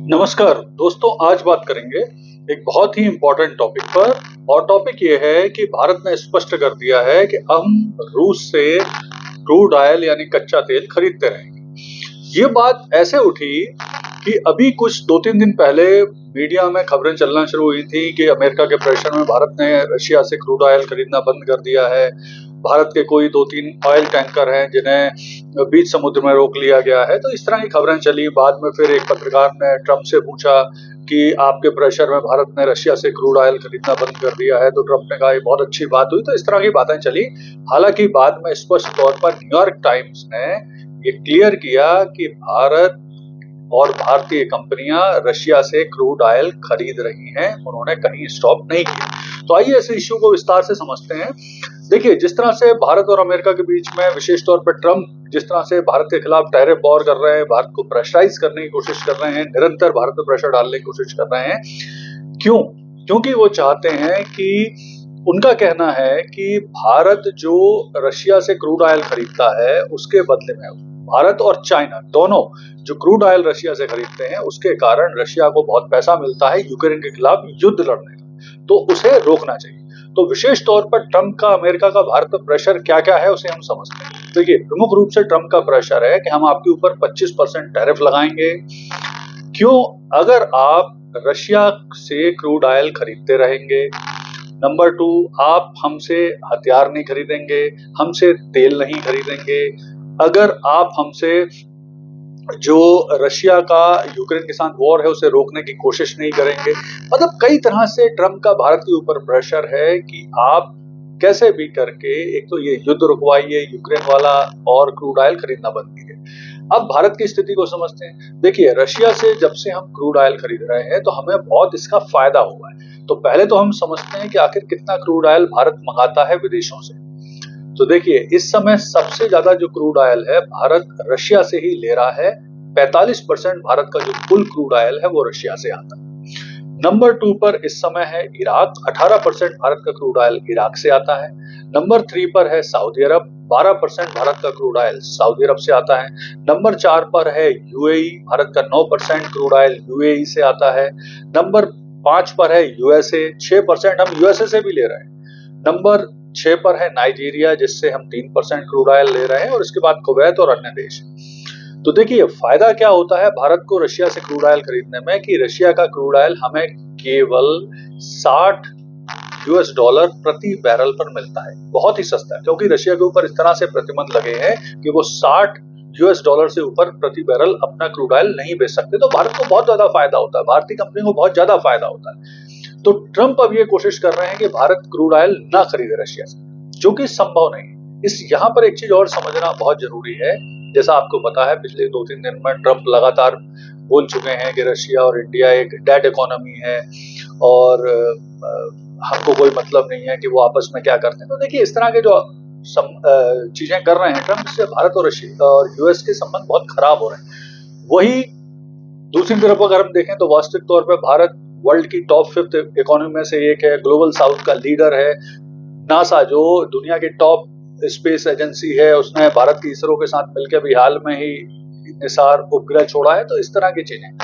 नमस्कार दोस्तों, आज बात करेंगे एक बहुत ही इम्पोर्टेंट टॉपिक पर। और टॉपिक ये है कि भारत ने स्पष्ट कर दिया है कि हम रूस से क्रूड ऑयल यानी कच्चा तेल खरीदते रहेंगे। ये बात ऐसे उठी कि अभी कुछ 2-3 दिन पहले मीडिया में खबरें चलना शुरू हुई थी कि अमेरिका के प्रेशर में भारत ने रशिया से क्रूड ऑयल खरीदना बंद कर दिया है। भारत के कोई 2-3 ऑयल टैंकर हैं जिन्हें बीच समुद्र में रोक लिया गया है। तो इस तरह की खबरें चली। बाद में फिर एक पत्रकार ने ट्रंप से पूछा कि आपके प्रेशर में भारत ने रशिया से क्रूड ऑयल खरीदना बंद कर दिया है। तो ट्रंप ने कहा ये बहुत अच्छी बात हुई। तो इस तरह की बातें चली। हालांकि बाद में स्पष्ट तौर पर न्यूयॉर्क टाइम्स ने ये क्लियर किया कि भारत और भारतीय कंपनियां रशिया से क्रूड ऑयल खरीद रही हैं, उन्होंने कहीं स्टॉप नहीं किया। तो आइए इस इश्यू को विस्तार से समझते हैं। देखिए, जिस तरह से भारत और अमेरिका के बीच में विशेष तौर पर ट्रंप जिस तरह से भारत के खिलाफ टैरिफ वॉर कर रहे हैं, भारत को प्रेशराइज करने की कोशिश कर रहे हैं, निरंतर भारत पर प्रेशर डालने की कोशिश कर रहे हैं। क्यों? क्योंकि वो चाहते हैं कि उनका कहना है कि भारत जो रशिया से क्रूड ऑयल खरीदता है उसके बदले में भारत और चाइना दोनों जो क्रूड ऑयल रशिया से खरीदते हैं उसके कारण रशिया को बहुत पैसा मिलता है यूक्रेन के खिलाफ युद्ध लड़ने का, तो उसे रोकना चाहिए। तो विशेष तौर पर ट्रंप का अमेरिका का भारत पर प्रेशर क्या क्या है उसे हम समझते हैं। देखिए, प्रमुख रूप से ट्रंप का प्रेशर है कि हम आपके ऊपर 25% टैरिफ लगाएंगे। क्यों? अगर आप रशिया से क्रूड ऑयल खरीदते रहेंगे। नंबर 2, आप हमसे हथियार नहीं खरीदेंगे, हमसे तेल नहीं खरीदेंगे। अगर आप हमसे जो रशिया का यूक्रेन के साथ वॉर है उसे रोकने की कोशिश नहीं करेंगे। मतलब कई तरह से ट्रंप का भारत के ऊपर प्रेशर है कि आप कैसे भी करके एक तो ये युद्ध रुकवाइए यूक्रेन वाला और क्रूड ऑयल खरीदना बंद कीजिए। अब भारत की स्थिति को समझते हैं। देखिए, रशिया से जब से हम क्रूड ऑयल खरीद रहे हैं तो हमें बहुत इसका फायदा हुआ है। तो पहले तो हम समझते हैं कि आखिर कितना क्रूड ऑयल भारत मंगाता है विदेशों से। तो देखिए, इस समय सबसे ज्यादा जो क्रूड ऑयल है भारत रशिया से ही ले रहा है। 45% भारत का जो कुल क्रूड ऑयल है वो रशिया से आता है। नंबर 2 पर इस समय है इराक। 18% भारत का क्रूड ऑयल इराक से आता है। नंबर 3 पर है सऊदी अरब। 12% भारत का क्रूड ऑयल सऊदी अरब से आता है। नंबर 4 पर है यूएई। भारत का 9% क्रूड ऑयल यूएई से आता है। नंबर 5 पर है यूएसए। 6% हम यूएसए से भी ले रहे हैं। नंबर 6 पर है नाइजीरिया, जिससे हम 3% क्रूड ऑयल ले रहे हैं। और इसके बाद कुवैत और अन्य देश। तो देखिए, फायदा क्या होता है भारत को रशिया से क्रूड ऑयल खरीदने में कि रशिया का क्रूड ऑयल हमें केवल $60 प्रति बैरल पर मिलता है। बहुत ही सस्ता है, क्योंकि रशिया के ऊपर इस तरह से प्रतिबंध लगे हैं कि वो $60 से ऊपर प्रति बैरल अपना क्रूड ऑयल नहीं बेच सकते। तो भारत को बहुत ज्यादा फायदा होता है, भारतीय कंपनी को बहुत ज्यादा फायदा होता है। तो ट्रंप अब ये कोशिश कर रहे हैं कि भारत क्रूड ऑयल ना खरीदे रशिया से, जो कि संभव नहीं है। यहाँ पर एक चीज और समझना बहुत जरूरी है। जैसा आपको पता है, पिछले 2-3 दिन में ट्रंप लगातार बोल चुके हैं कि रशिया और इंडिया एक डेड इकोनॉमी है और हमको कोई मतलब नहीं है कि वो आपस में क्या करते हैं। तो देखिए, इस तरह के जो चीजें कर रहे हैं ट्रंप, इससे भारत और रशिया और यूएस के संबंध बहुत खराब हो रहे हैं। वही दूसरी तरफ अगर हम देखें तो वास्तविक तौर पर भारत वर्ल्ड की टॉप 5th इकोनॉमी में से एक है, ग्लोबल साउथ का लीडर है। नासा जो दुनिया की टॉप स्पेस एजेंसी है, उसने भारत की इसरो के साथ मिलकर भी हाल में ही निसार उपग्रह छोड़ा है। तो इस तरह की चीजें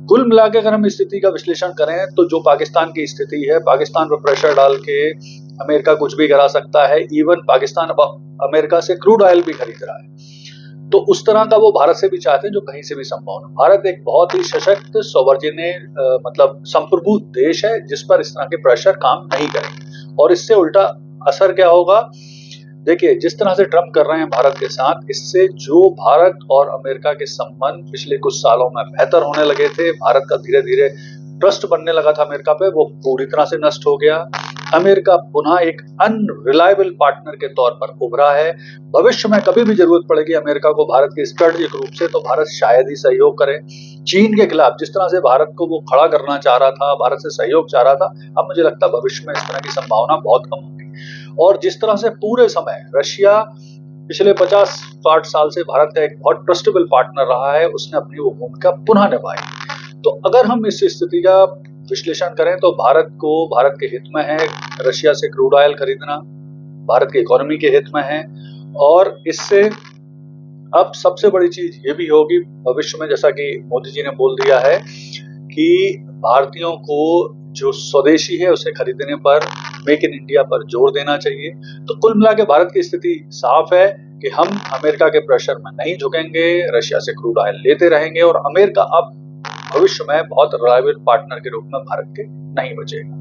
कुल मिला के अगर हम स्थिति का विश्लेषण करें तो जो पाकिस्तान की स्थिति है, पाकिस्तान पर प्रेशर डाल के अमेरिका कुछ भी करा सकता है। इवन पाकिस्तान अब अमेरिका से क्रूड ऑयल भी खरीद रहा है। तो उस तरह का वो भारत से भी चाहते हैं जो कहीं से भी संभव है। भारत एक बहुत ही सशक्त मतलब संप्रभु देश है जिस पर इस तरह के प्रेशर काम नहीं करेंगे। और इससे उल्टा असर क्या होगा? देखिए, जिस तरह से ट्रंप कर रहे हैं भारत के साथ, इससे जो भारत और अमेरिका के संबंध पिछले कुछ सालों में बेहतर होने लगे थे, भारत का धीरे धीरे ट्रस्ट बनने लगा था अमेरिका पे, वो पूरी तरह से नष्ट हो गया। अमेरिका पुनः एक अनरिलायबल पार्टनर के तौर पर उभरा है। भविष्य में कभी भी जरूरत पड़ेगी अमेरिका को भारत के स्ट्रेटेजिक रूप से, तो भारत शायद ही सहयोग करे। चीन के खिलाफ जिस तरह से भारत को वो खड़ा करना चाह रहा था, भारत से सहयोग चाह रहा था, अब मुझे लगता है भविष्य में इस तरह की संभावना बहुत कम होगी। और जिस तरह से पूरे समय रशिया पिछले 50-60 साल से भारत का एक बहुत ट्रस्टेबल पार्टनर रहा है, उसने अपनी वो भूमिका पुनः निभाई। तो अगर हम इस स्थिति का विश्लेषण करें तो भारत के हित में है रशिया से क्रूड ऑयल खरीदना, भारत की इकोनॉमी के हित में है। और इससे अब सबसे बड़ी चीज ये भी होगी भविष्य में, जैसा कि मोदी जी ने बोल दिया है कि भारतीयों को जो स्वदेशी है उसे खरीदने पर, मेक इन इंडिया पर जोर देना चाहिए। तो कुल मिला के भारत की स्थिति साफ है कि हम अमेरिका के प्रेशर में नहीं झुकेंगे, रशिया से क्रूड ऑयल लेते रहेंगे और अमेरिका अब भविष्य में बहुत रिलायबल पार्टनर के रूप में भारत के नहीं बचेगा।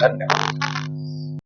धन्यवाद।